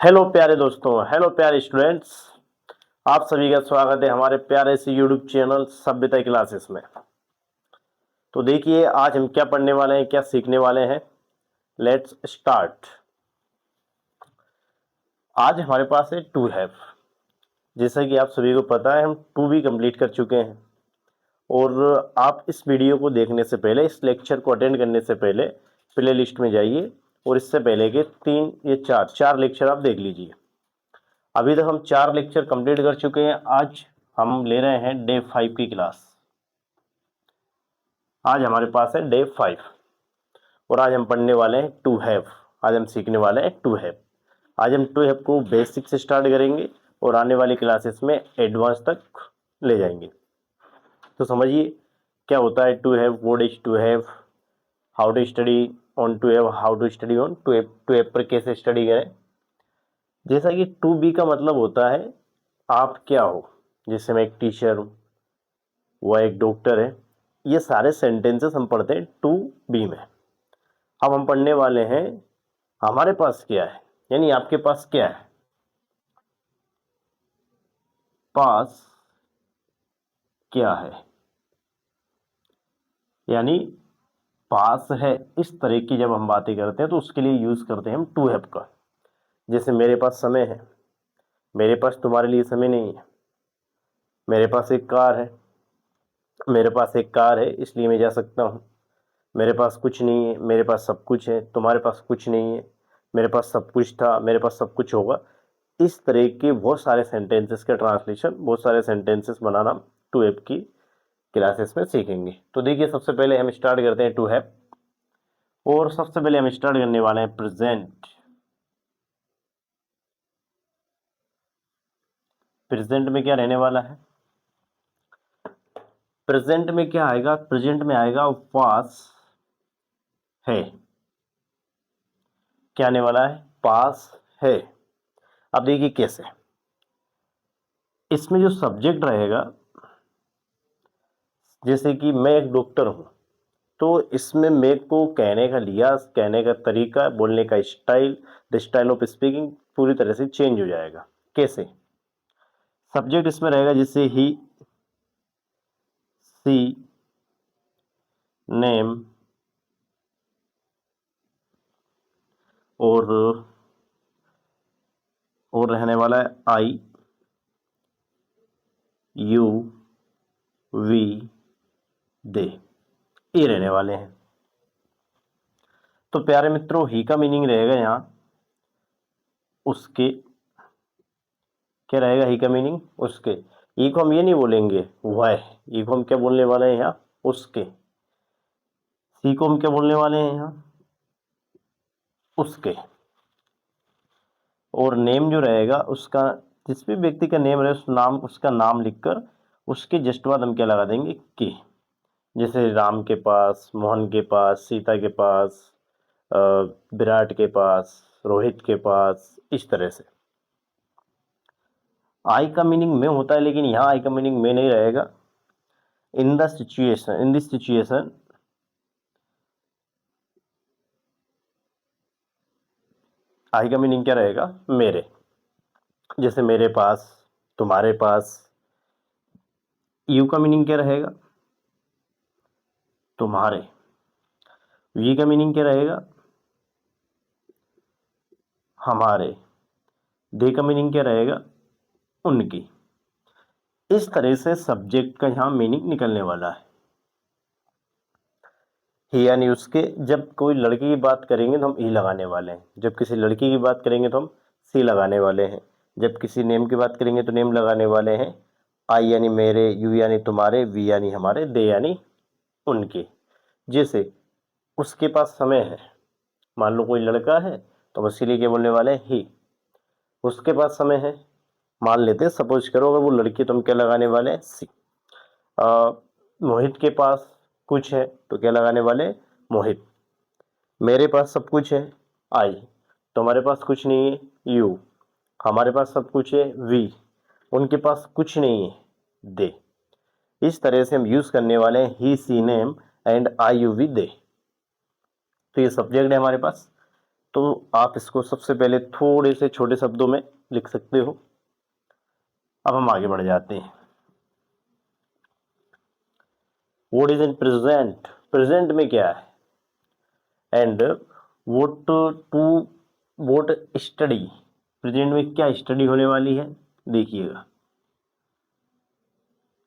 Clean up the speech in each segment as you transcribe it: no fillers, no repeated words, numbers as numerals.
Hello प्यारे दोस्तों, hello प्यारे स्टूडेंट्स। आप सभी का स्वागत है हमारे प्यारे से यूट्यूब चैनल सभ्यता क्लासेस में। तो देखिए आज हम क्या पढ़ने वाले हैं, क्या सीखने वाले हैं। Let's start. आज हमारे पास है टू हैव। जैसा कि आप सभी को पता है हम टू भी कंप्लीट कर चुके हैं और आप इस वीडियो को देखने से पहले, इस लेक्चर को अटेंड करने से पहले प्ले लिस्ट में जाइए और इससे पहले के 3 या 4 लेक्चर आप देख लीजिए। अभी तक हम 4 लेक्चर कंप्लीट कर चुके हैं। आज हम ले रहे हैं डे 5 की क्लास। आज हमारे पास है डे 5 और आज हम पढ़ने वाले हैं टू हैव। आज हम सीखने वाले हैं टू हैव। आज हम टू हैव को बेसिक से स्टार्ट करेंगे और आने वाली क्लासेस में एडवांस तक ले जाएंगे। तो समझिए क्या होता है to have, what is to have, how to study on to have, how to study on to have, to have पर कैसे स्टडी करें। जैसा कि टू बी का मतलब होता है आप क्या हो। जैसे मैं एक टीचर हूँ, वह एक डॉक्टर है। ये सारे सेंटेंसेस हम पढ़ते हैं टू बी में। अब हम पढ़ने वाले हैं हमारे पास क्या है, यानी आपके पास क्या है। पास क्या है, यानी पास है। इस तरह की जब हम बातें करते हैं तो उसके लिए यूज करते हैं हम टू हैव का। जैसे मेरे पास समय है, मेरे पास तुम्हारे लिए समय नहीं है। मेरे पास एक कार है, मेरे पास एक कार है इसलिए मैं जा सकता हूँ। मेरे पास कुछ नहीं है, मेरे पास सब कुछ है। तुम्हारे पास कुछ नहीं है, मेरे पास सब कुछ था, मेरे पास सब कुछ होगा। इस तरह के बहुत सारे सेंटेंसेस का ट्रांसलेशन, बहुत सारे सेंटेंसेस बनाना टू हैव की क्लासेस में सीखेंगे। तो देखिए सबसे पहले हम स्टार्ट करते हैं टू हैव और सबसे पहले हम स्टार्ट करने वाले हैं प्रेजेंट। प्रेजेंट में क्या रहने वाला है, प्रेजेंट में क्या आएगा, प्रेजेंट में आएगा पास है। क्या आने वाला है, पास है। अब देखिए कैसे, इसमें जो सब्जेक्ट रहेगा, जैसे कि मैं एक डॉक्टर हूं तो इसमें मेरे को कहने का लिहाज, कहने का तरीका, बोलने का style, the style of speaking पूरी तरह से चेंज हो जाएगा। कैसे, सब्जेक्ट इसमें रहेगा जैसे ही, सी, नेम और रहने वाला है आई, यू, वी, दे, ये रहने वाले हैं। तो प्यारे मित्रों ही का मीनिंग रहेगा यहां उसके। क्या रहेगा ही का मीनिंग, उसके। ई को हम ये नहीं बोलेंगे वह, ई को हम क्या बोलने वाले हैं यहाँ, उसके। सी को हम क्या बोलने वाले हैं यहाँ, उसके। और नेम जो रहेगा उसका, जिस भी व्यक्ति का नेम रहे उस नाम, उसका नाम लिखकर उसके जस्ट बाद हम क्या लगा देंगे, के। जैसे राम के पास, मोहन के पास, सीता के पास, विराट के पास, रोहित के पास, इस तरह से। आई का मीनिंग में होता है, लेकिन यहाँ आई का मीनिंग में नहीं रहेगा। In the situation, in this situation, I का मीनिंग क्या रहेगा, मेरे। जैसे मेरे पास, तुम्हारे पास। यू का मीनिंग क्या रहेगा, तुम्हारे। वी का मीनिंग क्या रहेगा, हमारे। दे का मीनिंग क्या रहेगा, उनकी। इस तरह से सब्जेक्ट का यहां मीनिंग निकलने वाला है। ही यानी उसके। जब कोई लड़की की बात करेंगे तो हम ई लगाने वाले हैं, जब किसी लड़की की बात करेंगे तो हम सी लगाने वाले हैं, जब किसी नेम की बात करेंगे तो नेम लगाने वाले हैं। आई यानी मेरे, यू यानी तुम्हारे, वी यानी हमारे, दे यानी उनके। जैसे उसके पास समय है, मान लो कोई लड़का है तो हम उसके लिए क्या बोलने वाले हैं, ही। उसके पास समय है, मान लेते हैं, सपोज करो अगर वो लड़की तो हम क्या लगाने वाले हैं, सी। मोहित के पास कुछ है तो क्या लगाने वाले हैं, मोहित। मेरे पास सब कुछ है, आई। तुम्हारे पास कुछ नहीं है, यू। हमारे पास सब कुछ है, वी। उनके पास कुछ नहीं है, दे। इस तरह से हम यूज करने वाले हैं he, she, name and I, you, we, they. तो ये सब्जेक्ट है हमारे पास। तो आप इसको सबसे पहले थोड़े से छोटे शब्दों में लिख सकते हो। अब हम आगे बढ़ जाते हैं। What is in present, present में क्या है, and what to what study, present में क्या स्टडी होने वाली है देखिएगा।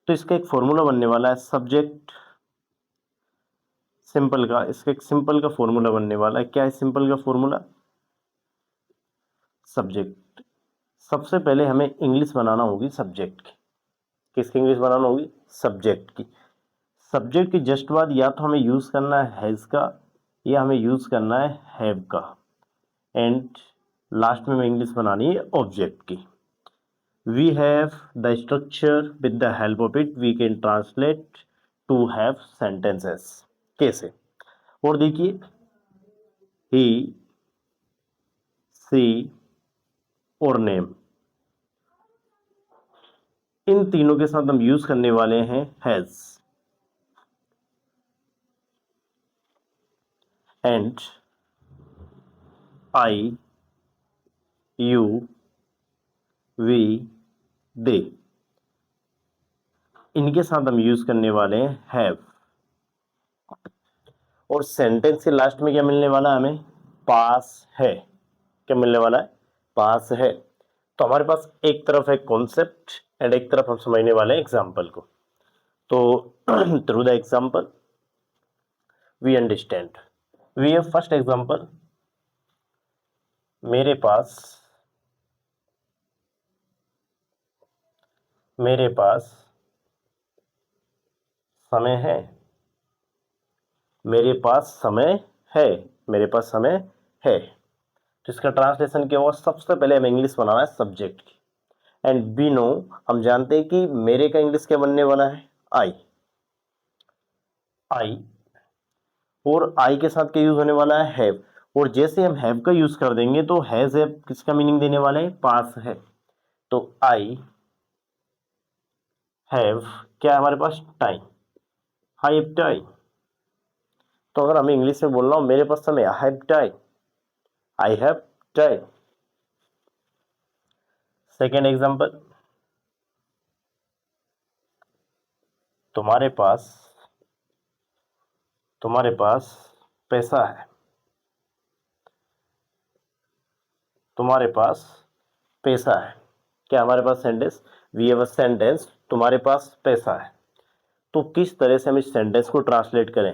तो इसका एक फॉर्मूला बनने वाला है सब्जेक्ट सिंपल का, इसका एक सिंपल का फॉर्मूला बनने वाला है। क्या है सिंपल का फॉर्मूला? सब्जेक्ट। सबसे पहले हमें इंग्लिश बनाना होगी सब्जेक्ट की। किसकी इंग्लिश बनाना होगी? सब्जेक्ट की। सब्जेक्ट की जस्ट बाद या तो हमें यूज करना है हैज का, या हमें यूज करना है हैव का, एंड लास्ट में हमें इंग्लिश बनानी है ऑब्जेक्ट की। We have the structure, with the help of it we can translate to have sentences. कैसे? और देखिए, ही, सी और नेम, इन तीनों के साथ हम यूज करने वाले हैं has, and I, you, we, they, इनके साथ हम यूज करने वाले हैं हैव। और सेंटेंस के लास्ट में क्या मिलने वाला है हमें? पास है। क्या मिलने वाला है? पास है। तो हमारे पास एक तरफ है कॉन्सेप्ट एंड एक तरफ हम समझने वाले हैं एग्जाम्पल को। तो through the example we understand. We have first example, मेरे पास समय है। मेरे पास समय है, मेरे पास समय है। तो इसका ट्रांसलेशन क्या होगा? सबसे पहले हमें इंग्लिश बनाना है सब्जेक्ट की, एंड वी नो, हम जानते हैं कि मेरे का इंग्लिश क्या बनने वाला है? आई। आई, और आई के साथ क्या यूज होने वाला है? हैव। और जैसे हम हैव का यूज कर देंगे तो हैज हैव किसका मीनिंग देने वाला है? पास है। तो आई हैव, क्या है हमारे पास? टाइम। I have time. तो अगर हमें इंग्लिश में बोलना हो मेरे पास समय, I have time, I have time. Second example, तुम्हारे पास पैसा है। तुम्हारे पास पैसा है। क्या हमारे पास sentence? We have a sentence, तुम्हारे पास पैसा है। तो किस तरह से हम इस सेंटेंस को ट्रांसलेट करें?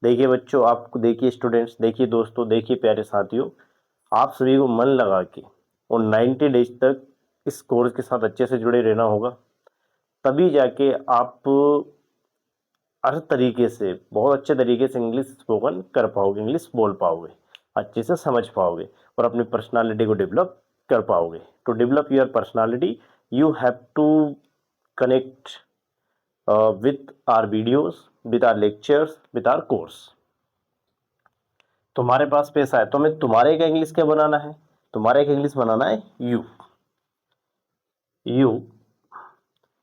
देखिए बच्चों, आपको देखिए स्टूडेंट्स, देखिए दोस्तों, देखिए प्यारे साथियों, आप सभी को मन लगा के और 90 डेज तक इस कोर्स के साथ अच्छे से जुड़े रहना होगा। तभी जाके आप हर तरीके से, बहुत अच्छे तरीके से इंग्लिश स्पोकन कर पाओगे, इंग्लिश बोल पाओगे, अच्छे से समझ पाओगे और अपनी पर्सनालिटी को डेवलप कर पाओगे। To develop your personality you have to connect with our videos, with our lectures, with our course। तुम्हारे पास पैसा है, तो हमें तुम्हारे का इंग्लिश क्या बनाना है? तुम्हारे का इंग्लिश बनाना है यू। यू,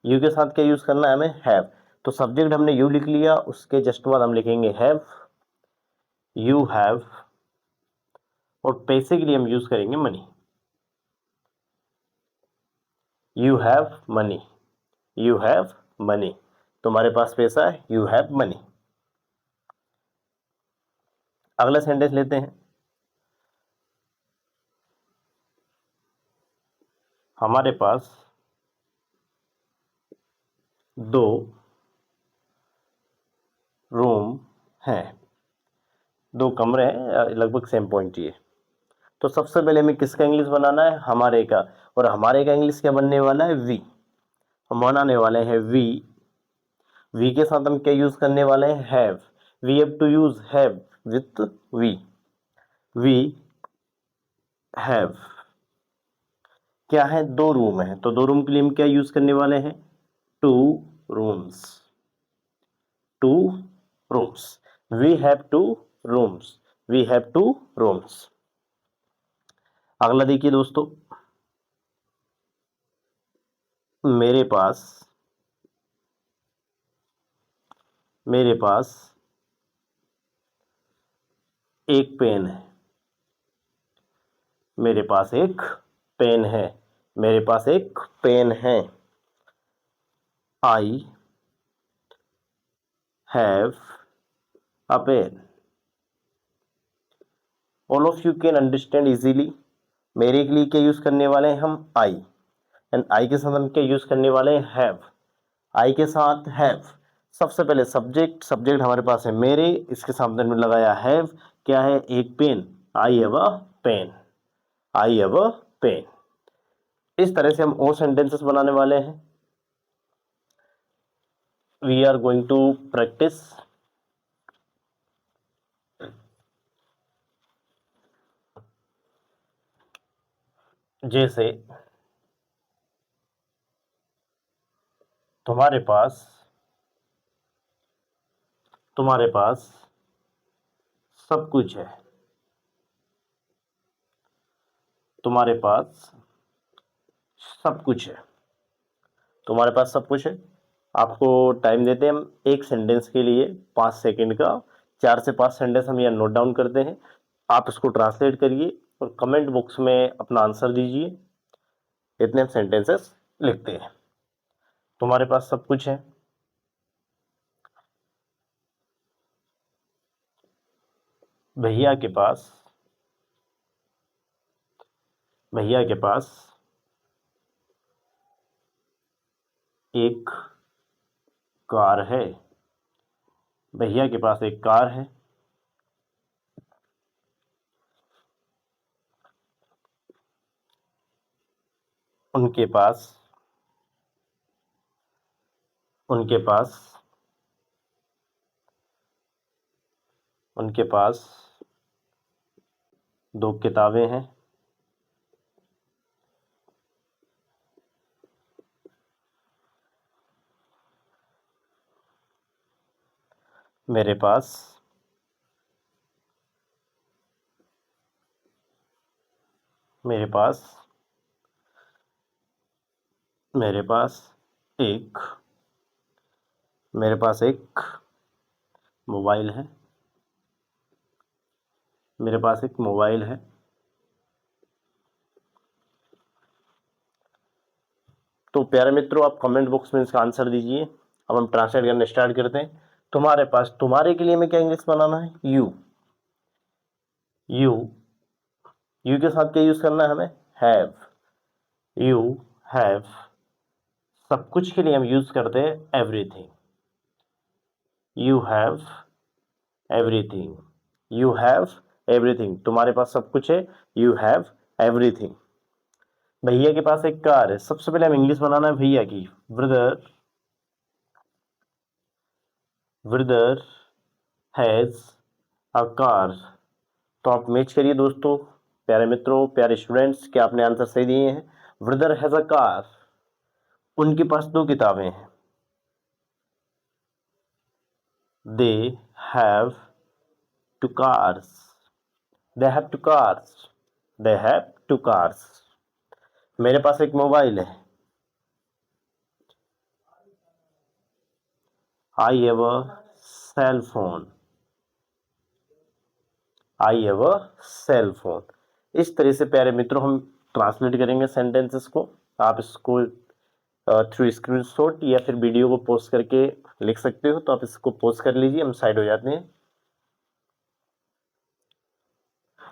यू के साथ क्या यूज करना है हमें? हैव। तो सब्जेक्ट हमने यू लिख लिया, उसके जस्ट बाद हम लिखेंगे हैव, यू हैव, और पैसे के लिए हम यूज करेंगे money. You have money, you have money. तुम्हारे पास पैसा है, यू हैव मनी। अगला सेंटेंस लेते हैं, हमारे पास 2 रूम हैं, 2 कमरे हैं, लगभग सेम पॉइंट ही है। तो सबसे पहले हमें किसका इंग्लिश बनाना है? हमारे का। और हमारे का इंग्लिश क्या बनने वाला है? वी। हम बनाने वाले हैं वी। वी के साथ हम क्या यूज करने वाले हैं? Have. We have to use have with we. We have, क्या है? 2 रूम है, तो 2 रूम के लिए हम क्या यूज करने वाले हैं? 2 rooms. 2 rooms, we have 2 rooms, we have 2 rooms. अगला देखिए दोस्तों, मेरे पास एक पेन है। मेरे पास एक पेन है, मेरे पास एक पेन है। I have a pen. All of you can understand easily. मेरे के लिए क्या यूज करने वाले हैं हम? आई। एंड आई के साथ हम क्या यूज करने वाले हैं? हैव। आई के साथ हैव। सबसे पहले सब्जेक्ट, सब्जेक्ट हमारे पास है मेरे, इसके सामने में लगाया हैव। क्या है? एक pen. I have a pen. I have a pen. इस तरह से हम और सेंटेंसेस बनाने वाले हैं। We are going to practise. जैसे तुम्हारे पास सब कुछ है। तुम्हारे पास सब कुछ है। तुम्हारे पास सब कुछ है। आपको टाइम देते हैं हम एक सेंटेंस के लिए 5 सेकंड का। 4 से 5 सेंटेंस हम यहाँ नोट डाउन करते हैं। आप इसको ट्रांसलेट करिए और कमेंट बॉक्स में अपना आंसर दीजिए। इतने हम सेंटेंसेस लिखते हैं। तुम्हारे पास सब कुछ है। भैया के पास एक कार है। भैया के पास एक कार है। उनके पास उनके पास उनके पास 2 किताबें हैं। मेरे पास मेरे पास मेरे पास एक मेरे पास एक मोबाइल है। मेरे पास एक मोबाइल है। तो प्यारे मित्रों, आप कमेंट बॉक्स में इसका आंसर दीजिए। अब हम ट्रांसलेट करने स्टार्ट करते हैं। तुम्हारे पास, तुम्हारे के लिए में क्या इंग्लिश बनाना है? यू। यू यू के साथ क्या यूज करना है हमें? हैव। You have. सब कुछ के लिए हम यूज करते हैं everything. You have everything. You have everything. तुम्हारे पास सब कुछ है। You have everything. भैया के पास एक कार है। सबसे पहले हम इंग्लिश बनाना है भैया की। Brother brother has a car. तो आप मैच करिए दोस्तों। प्यारे मित्रों, प्यारे स्टूडेंट्स, क्या आपने आंसर सही दिए हैं? Brother has a car. उनके पास 2 किताबें हैं। They have two cars. They have two cars. They have two cars. मेरे पास एक मोबाइल है। I have a cell phone. I have a cell phone. इस तरह से प्यारे मित्रों हम ट्रांसलेट करेंगे सेंटेंसेस को। आप इसको थ्रू स्क्रीनशॉट या फिर वीडियो को पोस्ट करके लिख सकते हो। तो आप इसको पोस्ट कर लीजिए, हम साइड हो जाते हैं।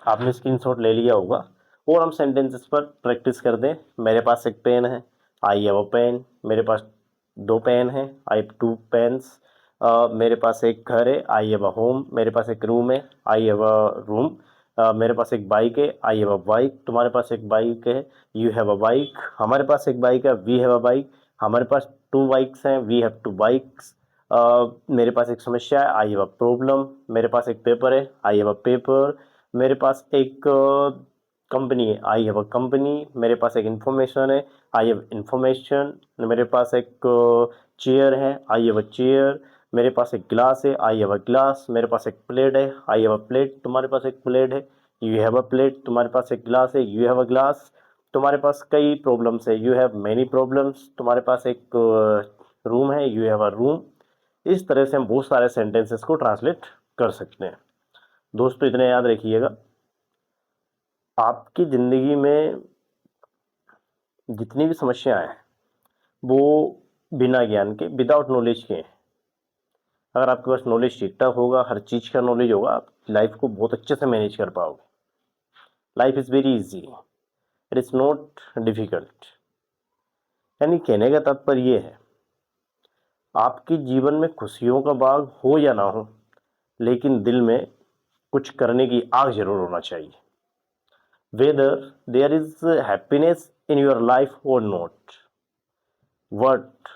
आपने स्क्रीनशॉट ले लिया होगा और हम सेंटेंसेस पर प्रैक्टिस कर दें। मेरे पास एक पेन है। I have a pen. मेरे पास 2 पेन हैं। I have 2 pens. मेरे पास एक घर है। I have a home. मेरे पास एक रूम है। I have a room. मेरे पास एक बाइक है। I have a bike. तुम्हारे पास एक बाइक है। You have a bike. हमारे पास एक बाइक है। We have a bike. हमारे पास 2 बाइक्स हैं। We have 2 bikes. मेरे पास एक समस्या है। I have a problem. मेरे पास एक पेपर है। I have a paper. मेरे पास एक कंपनी है। I have a company. मेरे पास एक इंफॉर्मेशन है। I have information. मेरे पास एक चेयर है। I have a chair. मेरे पास एक ग्लास है। I have a glass. मेरे पास एक प्लेट है। I have a plate. तुम्हारे पास एक प्लेट है। You have a plate. तुम्हारे पास एक ग्लास है। You have a glass. तुम्हारे पास कई प्रॉब्लम्स है। You have many problems. तुम्हारे पास एक रूम है। You have a room. इस तरह से हम बहुत सारे सेंटेंसेस को ट्रांसलेट कर सकते हैं। दोस्तों, इतने याद रखिएगा। आपकी ज़िंदगी में जितनी भी समस्याएं हैं वो बिना ज्ञान के, विदाउट नॉलेज के हैं। अगर आपके पास नॉलेज ठीक ठाक होगा, हर चीज़ का नॉलेज होगा, आप लाइफ को बहुत अच्छे से मैनेज कर पाओगे। Life is very easy, it is not difficult. यानी कहने का तात्पर्य ये है, आपके जीवन में खुशियों का बाग हो या ना हो, लेकिन दिल में कुछ करने की आग जरूर होना चाहिए। Whether there is happiness in your life और not, but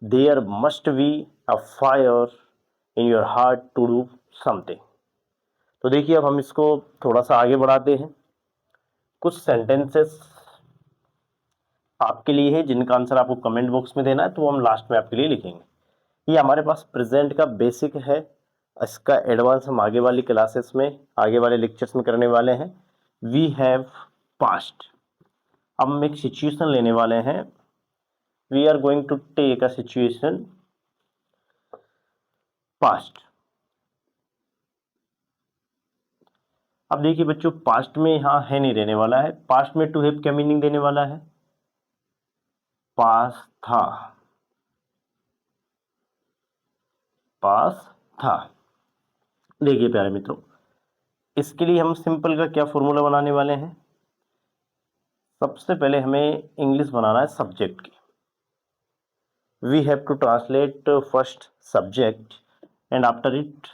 there must be a fire in your heart to do something. तो देखिए, अब हम इसको थोड़ा सा आगे बढ़ाते हैं। कुछ सेंटेंसेस आपके लिए है जिनका आंसर आपको कमेंट बॉक्स में देना है, तो वो हम लास्ट में आपके लिए लिखेंगे। ये हमारे पास प्रेजेंट का बेसिक है, इसका एडवांस हम आगे वाली क्लासेस में, आगे वाले लेक्चर्स में करने वाले हैं। We have past. अब हम एक सिचुएशन लेने वाले हैं। We are going to take a situation past. अब देखिए बच्चों, पास्ट में यहां है नहीं रहने वाला है। पास्ट में टू हैव क्या मीनिंग देने वाला है? पास था, पास था। देखिए प्यारे मित्रों, इसके लिए हम सिंपल का क्या फॉर्मूला बनाने वाले हैं? सबसे पहले हमें इंग्लिश बनाना है सब्जेक्ट की। We have to translate first subject and after it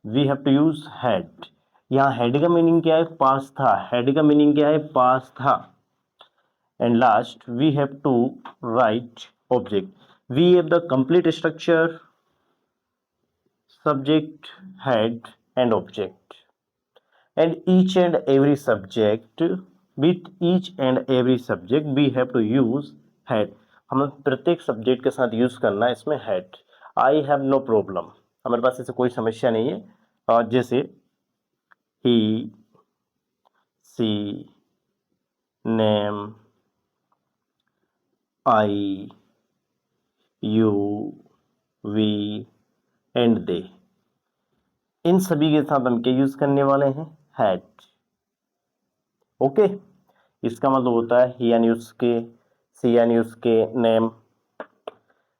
we have to use had. यहाँ हेड का मीनिंग क्या है? पास था। हेड का मीनिंग क्या है? पास था। And last we have to write object. We have the complete structure subject, head and object, and each and every subject, with each and every subject we have to use had। हमें प्रत्येक subject के साथ use करना है इसमें had। I have no problem, हमारे पास ऐसे कोई समस्या नहीं है। और जैसे he, she, name, I, you, we and they, इन सभी के साथ हम क्या यूज करने वाले हैं? हैड। ओके, इसका मतलब होता है ही यानी उसके, सी यानी उसके, नेम,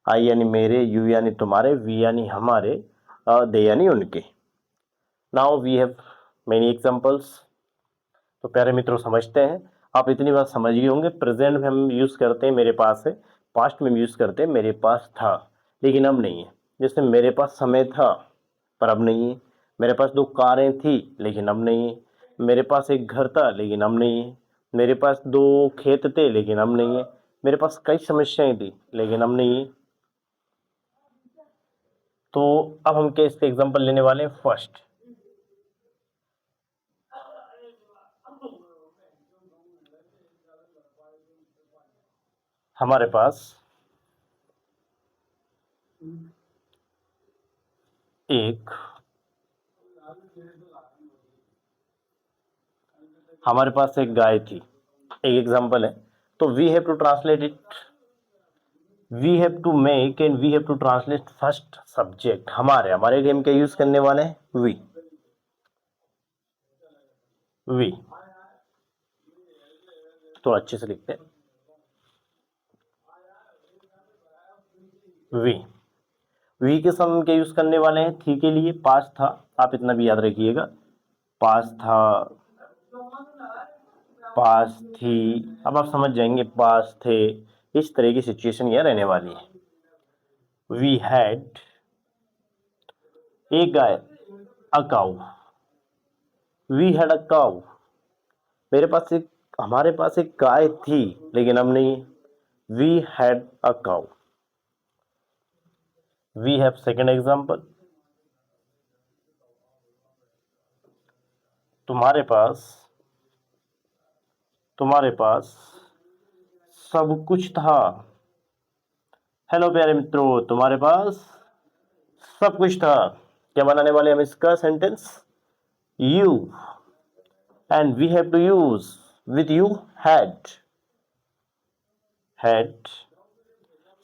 आई यानी मेरे, यू यानी तुम्हारे, वी यानी हमारे, दे यानी उनके। Now we have many examples. तो प्यारे मित्रों समझते हैं, आप इतनी बात समझ गए होंगे। प्रेजेंट में हम यूज करते हैं मेरे पास है, पास्ट में हम यूज करते हैं मेरे पास था, लेकिन अब नहीं है। जैसे मेरे पास समय था पर अब नहीं है। मेरे पास 2 कारें थी लेकिन अब नहीं है। मेरे पास एक घर था लेकिन अब नहीं है। मेरे पास 2 खेत थे लेकिन अब नहीं है। मेरे पास कई समस्याएं थी लेकिन अब नहीं है। तो अब हम क्या इसके एग्जांपल लेने वाले हैं? फर्स्ट, हमारे पास एक गाय थी, एक एग्जांपल है। तो we have to translate it, we have to make and we have to translate first subject. हमारे लिए हम क्या यूज करने वाले हैं? वी। वी तो अच्छे से लिखते हैं, वी। वी के साथ हम क्या यूज करने वाले हैं? थी के लिए पास था, आप इतना भी याद रखिएगा। पास था, पास थी। अब आप समझ जाएंगे पास थे, इस तरह की सिचुएशन यह रहने वाली है। वी हैड एक गाय, a cow. We had a cow. हमारे पास एक गाय थी लेकिन अब नहीं है। We had a cow. We have second example, तुम्हारे पास सब कुछ था। हेलो प्यारे मित्रों, तुम्हारे पास सब कुछ था। क्या बनाने वाले हम इसका sentence? You. And we have to use with you had. Had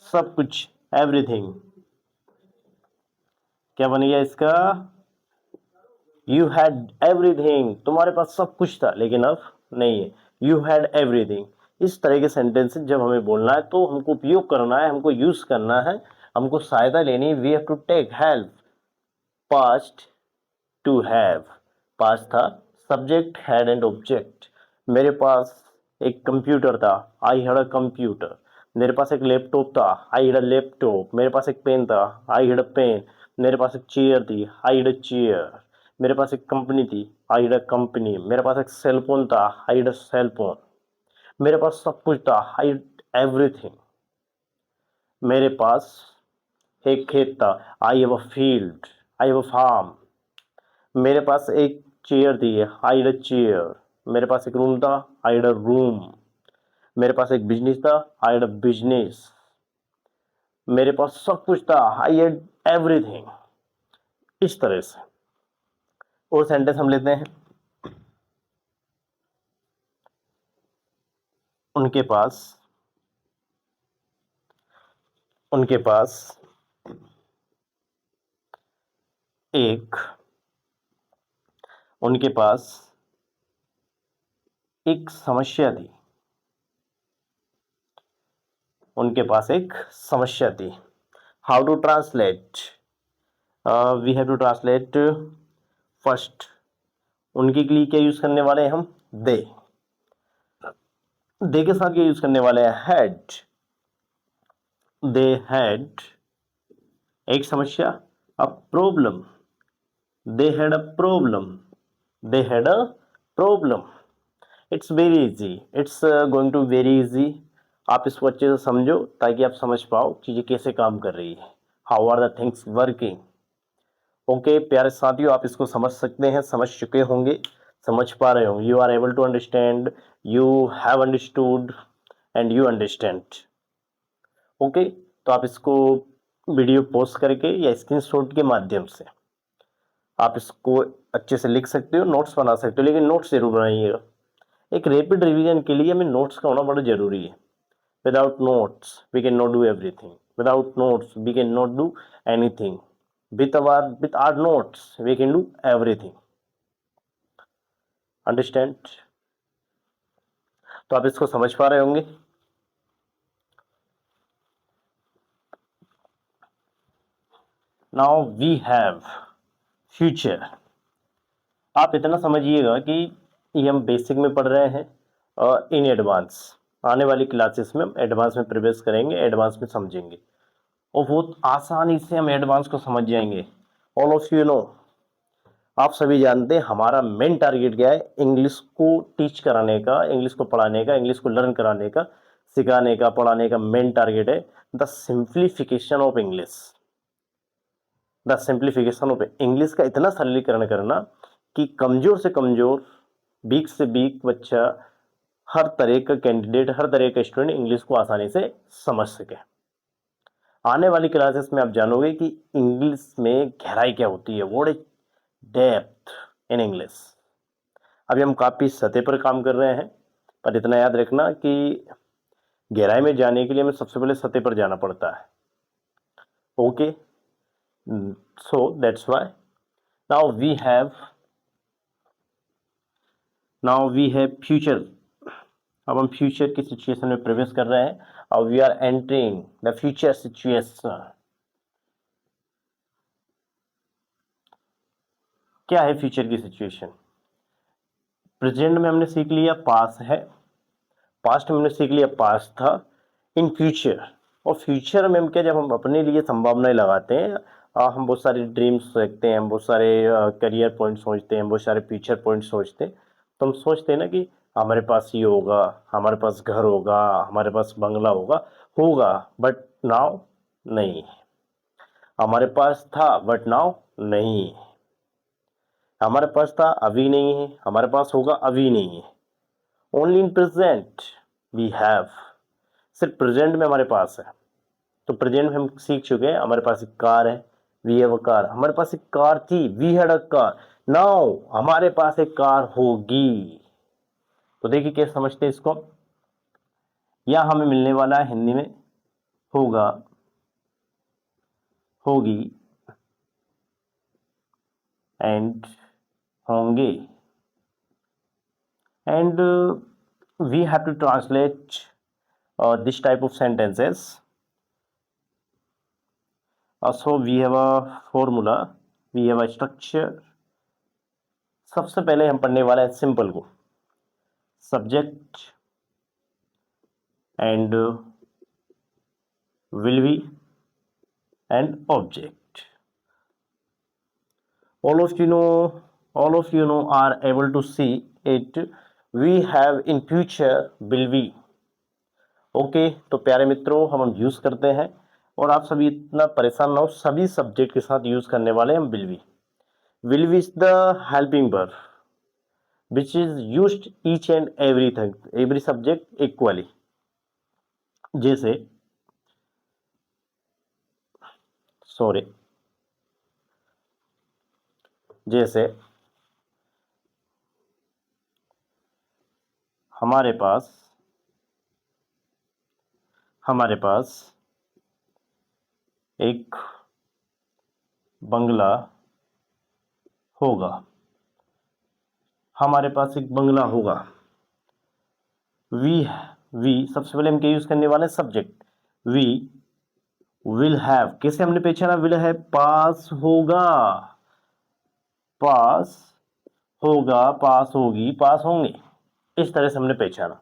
सब कुछ, एवरीथिंग। क्या बन गया इसका? यू हैड एवरीथिंग, तुम्हारे पास सब कुछ था लेकिन अब नहीं है, यू हैड एवरीथिंग। इस तरह के सेंटेंसेस जब हमें बोलना है तो हमको उपयोग करना है, हमको यूज करना है, हमको सहायता लेनी है। We have to take help. Past to have, past था, सब्जेक्ट हैड एंड ऑब्जेक्ट। मेरे पास एक कंप्यूटर था, आई हैड अ कंप्यूटर। मेरे पास एक लैपटॉप था, आई हैड अ लैपटॉप। मेरे पास एक पेन था, आई हैड अ पेन। मेरे पास एक चेयर थी, आई हैड अ चेयर। मेरे पास एक कंपनी थी, आई हैड अ कंपनी। मेरे पास एक सेल फोन था, I had a cell phone. मेरे पास सब कुछ था, आई हैड एवरीथिंग। मेरे पास एक खेत था, I have a field, I have a farm. मेरे पास एक चेयर थी, आई हैड अ चेयर। मेरे पास एक रूम था, आई हैड अ रूम। मेरे पास एक बिजनेस था, आई हैड अ बिजनेस। मेरे पास सब कुछ था, आई हैड एवरीथिंग। इस तरह से और सेंटेंस हम लेते हैं। उनके पास, उनके पास एक, उनके पास एक समस्या थी। उनके पास एक समस्या थी। How to translate? We have to translate first. उनके लिए क्या यूज करने वाले हैं हम? दे के साथ क्या यूज करने वाले हैं? हैड। दे हैड एक समस्या, a problem. They had a problem, they had a problem. It's very easy, it's going to very easy. आप इसको अच्छे से समझो ताकि आप समझ पाओ चीजें कैसे काम कर रही है, how are the things working. Okay प्यारे साथियों, आप इसको समझ सकते हैं, समझ चुके होंगे, समझ पा रहे होंगे। You are able to understand, you have understood and you understand. Okay, तो आप इसको वीडियो पोस्ट करके या स्क्रीनशॉट के माध्यम से आप इसको अच्छे से लिख सकते हो, नोट्स बना सकते हो, लेकिन नोट्स जरूर बनाइएगा। एक रैपिड रिवीजन के लिए हमें नोट्स का होना बड़ा जरूरी है। Without notes we can not do everything, without notes we can not do anything, with our notes we can do everything, understand? तो आप इसको समझ पा रहे होंगे। Now we have future. आप इतना समझिएगा कि ये हम बेसिक में पढ़ रहे हैं, इन एडवांस आने वाली क्लासेस में हम एडवांस में प्रवेश करेंगे, एडवांस में समझेंगे और बहुत आसानी से हम एडवांस को समझ जाएंगे। ऑल ऑफ यू नो, आप सभी जानते हैं हमारा मेन टारगेट क्या है? इंग्लिश को टीच कराने का, इंग्लिश को पढ़ाने का, इंग्लिश को लर्न कराने का, सिखाने का, पढ़ाने का मेन टारगेट है the simplification of English. The simplification of English का इतना सरलीकरण करना कि कमजोर से कमजोर, वीक से वीक बच्चा, हर तरह का कैंडिडेट, हर तरह का स्टूडेंट इंग्लिश को आसानी से समझ सके। आने वाली क्लासेस में आप जानोगे कि इंग्लिश में गहराई क्या होती है, what is depth in English. अभी हम काफी सतह पर काम कर रहे हैं, पर इतना याद रखना कि गहराई में जाने के लिए हमें सबसे पहले सतह पर जाना पड़ता है। Okay, so that's why now we have future. अब हम फ्यूचर की सिचुएशन में प्रवेश कर रहे हैं। अब we are entering the future situation. क्या है फ्यूचर की सिचुएशन? प्रेजेंट में हमने सीख लिया पास है, पास्ट में हमने सीख लिया पास्ट था। इन फ्यूचर, और फ्यूचर में हम क्या, जब हम अपने लिए संभावनाएं लगाते हैं, हम बहुत सारे ड्रीम्स देखते हैं, हम बहुत सारे करियर पॉइंट सोचते हैं, बहुत सारे फ्यूचर पॉइंट सोचते हैं। तो हम सोचते हैं ना कि हमारे पास ये होगा, हमारे पास घर होगा, हमारे पास बंगला होगा, होगा, बट नाउ नहीं। हमारे पास था बट नाउ नहीं। हमारे पास था अभी नहीं है, हमारे पास होगा अभी नहीं है। Only in present we have. सिर्फ प्रेजेंट में हमारे पास है। तो प्रेजेंट में हम सीख चुके हैं, हमारे पास एक कार है, वी हैव अ कार। हमारे पास एक कार थी, we had a car. Now हमारे पास एक कार होगी। तो देखिए कैसे समझते हैं इसको। या हमें मिलने वाला है हिंदी में होगा, होगी एंड होंगे। and we have to translate this type of sentences. So we have a formula, we have a structure. सबसे पहले हम पढ़ने वाले हैं सिंपल को, subject and will be and object. all of you know are able to see it. We have in future will be. Okay तो प्यारे मित्रों हम यूज करते हैं, और आप सभी इतना परेशान ना हो, सभी सब्जेक्ट के साथ यूज करने वाले हम will be. Will be is the helping verb which is used each and everything, every subject equally. जैसे जैसे हमारे पास एक बंगला होगा, हमारे पास एक बंगला होगा. वी सबसे पहले हम क्या यूज करने वाले हैं, सब्जेक्ट. वी विल हैव, कैसे हमने पहचाना विल हैव, पास होगा, पास होगा, पास होगी, पास होंगे, इस तरह से हमने पहचाना.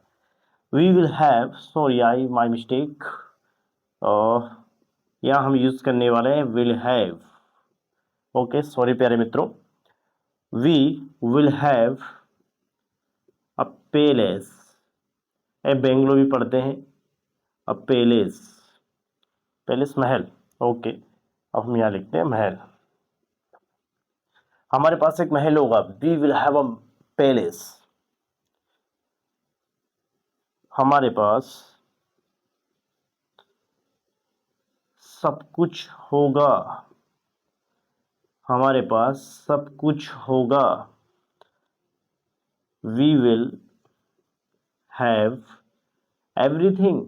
We will have, sorry I my mistake, यहां हम यूज करने वाले हैं विल हैव. ओके सॉरी प्यारे मित्रों. We will have a palace, bungalow भी पढ़ते हैं, अ पैलेस, पैलेस महल. ओके अब हम यहां लिखते हैं महल. हमारे पास एक महल होगा, we will have a palace. हमारे पास सब कुछ होगा, हमारे पास सब कुछ होगा. We will have everything,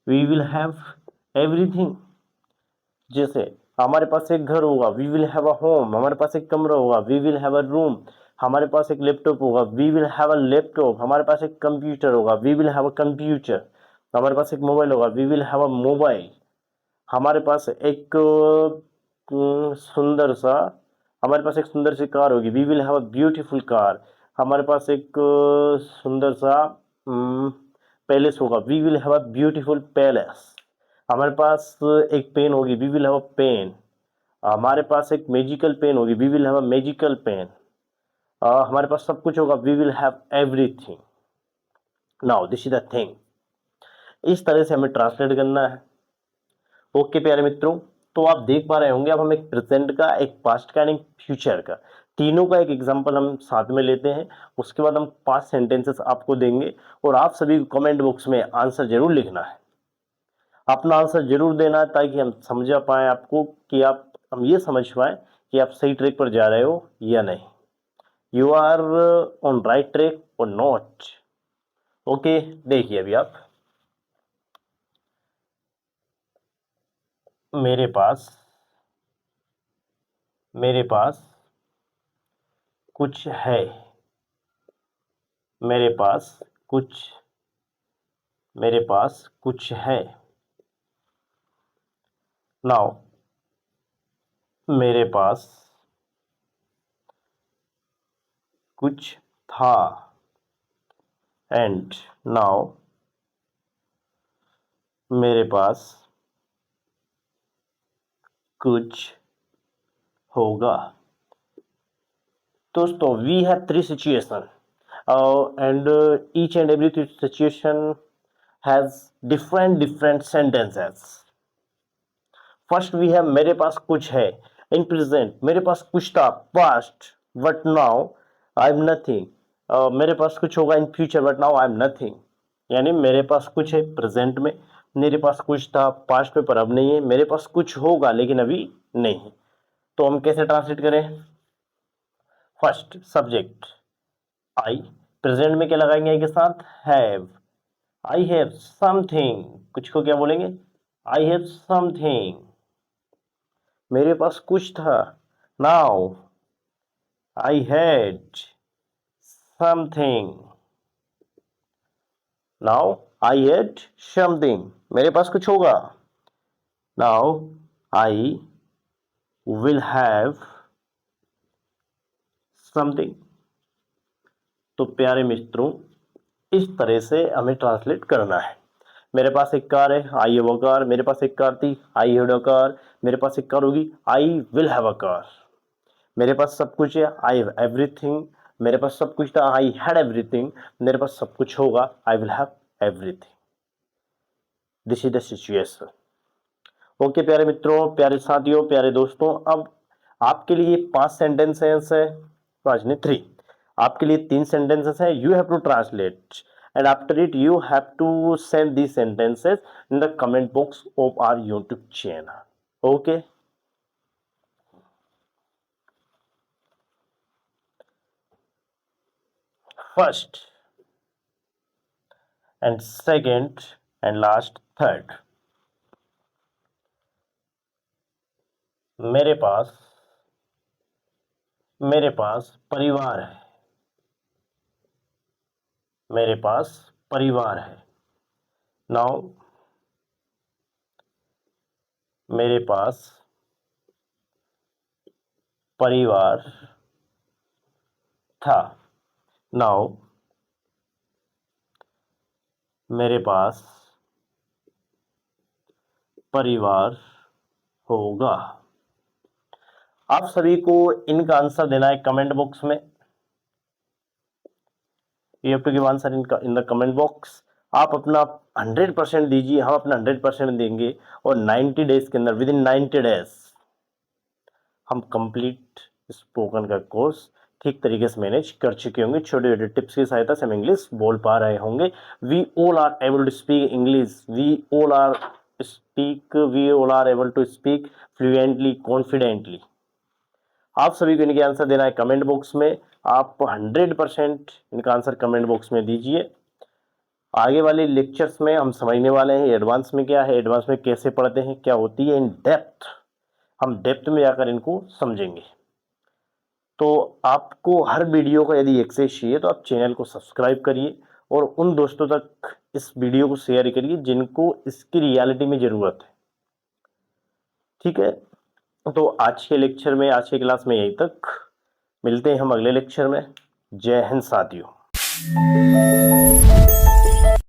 we will have everything. जैसे हमारे पास एक घर होगा, we will have a home. हमारे पास एक कमरा होगा, we will have a room. हमारे पास एक लैपटॉप होगा, we will have a laptop. हमारे पास एक कंप्यूटर होगा, we will have a computer. हमारे पास एक मोबाइल होगा, we will have a mobile. हमारे पास एक सुंदर सा हमारे पास एक सुंदर सी कार होगी, we will have a beautiful car. हमारे पास एक सुंदर सा पैलेस होगा, we will have a beautiful palace. हमारे पास एक पेन होगी, we will have a pen. हमारे पास एक मैजिकल पेन होगी, we will have a magical pen. हमारे पास सब कुछ होगा, we will have everything. Now this is the thing. इस तरह से हमें ट्रांसलेट करना है. ओके प्यारे मित्रों, तो आप देख पा रहे होंगे अब हम एक प्रेजेंट का, एक पास्ट का, एक फ्यूचर का, तीनों का एक एग्जांपल हम साथ में लेते हैं. उसके बाद हम 5 सेंटेंसेस आपको देंगे, और आप सभी कमेंट बॉक्स में आंसर जरूर लिखना है, अपना आंसर जरूर देना है, ताकि हम समझ पाए आपको कि हम ये समझ पाए कि आप सही ट्रैक पर जा रहे हो या नहीं, you are on right track और नॉट. ओके देखिए अभी आप, मेरे पास कुछ है, मेरे पास कुछ है. नाउ मेरे पास कुछ था, एंड नाउ मेरे पास कुछ होगा. दोस्तों we have 3 situation, and each and every situation has different sentences. First we have मेरे पास कुछ है, in present मेरे पास कुछ था, past but now I am nothing. मेरे पास कुछ होगा in future but now I am nothing. यानी मेरे पास कुछ है प्रेजेंट में, मेरे पास कुछ था पास्ट में पर अब नहीं है, मेरे पास कुछ होगा लेकिन अभी नहीं है. तो हम कैसे ट्रांसलेट करें? फर्स्ट सब्जेक्ट आई, प्रेजेंट में क्या लगाएंगे आई के साथ? हैव. आई हैव समथिंग, कुछ को क्या बोलेंगे? I have something. मेरे पास कुछ था, now I had. something. Now I ate something. मेरे पास कुछ होगा. Now I will have something. तो प्यारे मित्रों, इस तरह से हमें ट्रांसलेट करना है. मेरे पास एक कार है, आई हैव अ कार. मेरे पास एक कार थी, आई हैड अ कार. मेरे पास एक कार होगी, I will have a car. मेरे पास सब कुछ है, आई हैव एवरीथिंग. मेरे पास सब कुछ था, आई हैड एवरीथिंग. मेरे पास सब कुछ होगा, I will have everything. This is the situation. Okay प्यारे मित्रों, प्यारे साथियों, प्यारे दोस्तों, अब आपके लिए 5 सेंटेंसेस है, 5 नहीं 3. आपके लिए 3 सेंटेंसेस है. You have to translate and after it you have to send these sentences in the comment box of our YouTube channel. Okay, first and second and last third. मेरे पास परिवार है. मेरे पास परिवार है. नाउ मेरे पास परिवार था. नाउ मेरे पास परिवार होगा. आप सभी को इनका आंसर देना है कमेंट बॉक्स में. You have to give answer in the comment box. आप अपना 100% दीजिए, हम अपना 100% देंगे और 90 डेज के अंदर, विद इन 90 डेज हम कंप्लीट स्पोकन का कोर्स ठीक तरीके से मैनेज कर चुके होंगे. छोटे छोटे टिप्स की सहायता से हम इंग्लिश बोल पा रहे होंगे. We all are able to speak English. We all are able to speak fluently, confidently. आप सभी को इनके आंसर देना है कमेंट बॉक्स में. आप 100% इनका आंसर कमेंट बॉक्स में दीजिए. आगे वाले लेक्चर्स में हम समझने वाले हैं एडवांस में क्या है, एडवांस में कैसे पढ़ते हैं, क्या होती है इन डेप्थ. हम डेप्थ में जाकर इनको समझेंगे. तो आपको हर वीडियो का यदि एक्सेस चाहिए तो आप चैनल को सब्सक्राइब करिए और उन दोस्तों तक इस वीडियो को शेयर करिए जिनको इसकी रियलिटी में ज़रूरत है. ठीक है, तो आज के लेक्चर में, आज के क्लास में यहीं तक. मिलते हैं हम अगले लेक्चर में. जय हिंद साथियों.